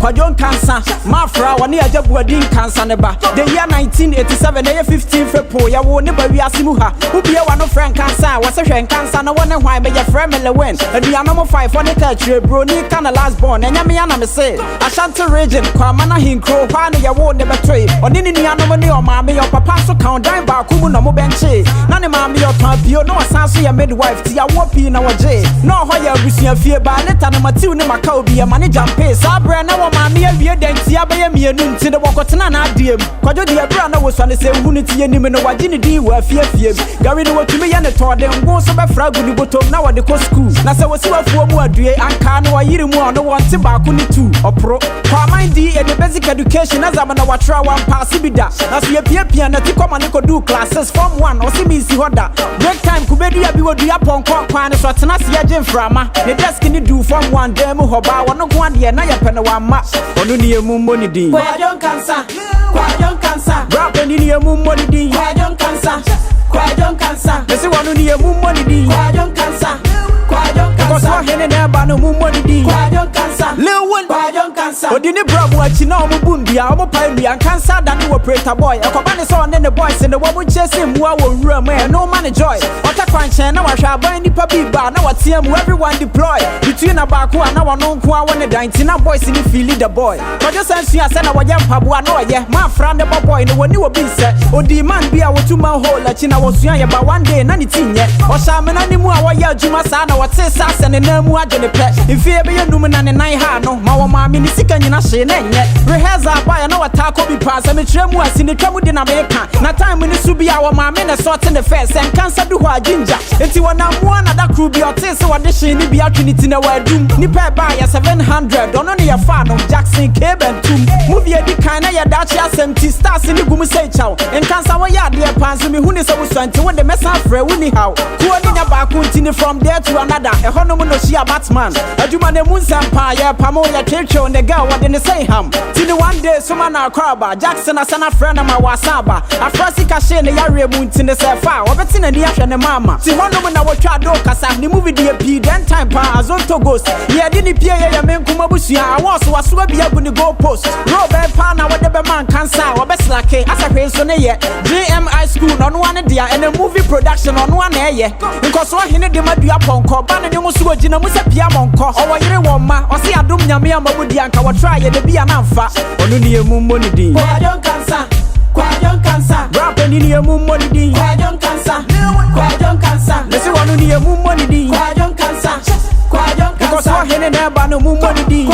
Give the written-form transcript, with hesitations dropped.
Kwadwo Nkansah Mafra wani Kwadwo Nkansah neba. The year 1987 the year 15 February ya wo ne ba wiase mu ha. Ubie wa no friend Nkansah wa se hwe Nkansah na wone hwan be ya friend Lilwin. Aduanom 5 for ne ka tire bro ni kana last born enya me ya na me say. Ashanti region kwa mana hinkro hwa ne ya wo ne betwe. Oni ni nuanom ne o maame yo papa so count down ba ku mu no mo benche. Na ne maame yo tan bio no asanso ya midwife ti ya wo pi na woje. No ho ya busua fie ba leta no matiu ne maka obi ya manager pay. Sabre na wo maame awie denti abeye mienu nti de wokotena na adiem. Kwadwo de abra na wo so ne se hunu ti yenim no waje ne di wa fie fie. Gari no watumi ye ne tode ngo so be fragu ni botom na wode ko school. Na se wosiwafuo mu adue anka no wayire mu ono wonte ba ko ni 2 opro. Kwa mind di e the basic education azama na watra wan pass bida. Na so ye pia na ti koma ne ko do classes form 1 o se mi si hoda. Break time kubedu ya bi wodu ya ponko kwa ne so tena se ye jemframa. Ne desk ni do form 1 dem hoba wono ko ade na ye pene wa ma. Ono ni emu mboni din. Kwadwo Nkansah, Kwadwo Nkansah. Rap ni emu mboni din. Kwadwo Nkansah, Kwadwo Nkansah. Mesi wanu ni emu mboni din. Kwadwo Nkansah, Kwadwo Nkansah. Koso hene na ba no mu mboni din. Kwadwo Nkansah, Lilwin. Kwadwo Nkansah. Odini bramu achi na omu bumbia omu paimia Nkansah dani wo operator boy. Ekobani so ne boys ne wo mu chase mu a wo wura me no man joy. Ota kwanchen na wahwa ban nipa biba na watia mu everyone deploy. Between abako na wono nko a wone dan tina boys ni feel the boy. Kwadwo sensu ya se na woje mpaboa na oye. Ma fra ne boy ne woni obi se. Odi man bia wotu man hole achi na wosua ye ba one day na ni tinye. Osha me na ni mu a woye adwuma sa na wote sa se ne na mu ade ne pe. Ifie be yendum na ne nan ha no. Ma wo ma me ni sika nyina hye na enye. Rehearsal ba ya na wata ko bi pass me twemu asi ne twemu di na meka. Na time ni su bia wo ma me na sort ne first Nkansah du ho aginja. Enti wona mu na da crew bi ote se wode hye ni bia trinity na wadum. Ni pe ba ya 700 ono ne ya fa no Jackson Kebentum. Movie edi kan na ya dachi asenti stars ni gumu say chow. Nkansah wo ya de panso me hu ne se wo swanti wo de mesa frɛ wo ni how. Ko ni nya ba ko ntini from there to another. E hono mu no shia Batman. Aduma ne mu nsampa ya pamo ya trecho ne ga wo de ne say ham. Tini one day so man akraba Jackson asana friend na ma wasaba. Afrasi ka she ne ya remu ntini se fa. Wo beti na ni ahwe ne mama. Ti hono mu na wo twa do kasa ni movie de pi den time pa azonto ghost. Ye de ni pie ya menkuma busua awoso waso bia gu ni go post. Robert pa na wo de be man Nkansah wo be slake asa hwe so ne ye. GMI school no one dia and a movie production on one eye. Because one hine de madua ponko ba ne mu so gina mu se pia monko. O wo yire wo ma o se adom nyame amabudi anka wo try ye de bia na mfa. Onu ni emu mboni din. Kwadwo Nkansah, Kwadwo Nkansah. Rap ni emu mboni din. Kwadwo Nkansah, Kwadwo Nkansah. Lesi wanu ni emu mboni din. Kwadwo Nkansah, Kwadwo Nkansah. Because one hine na ba no mu mboni din.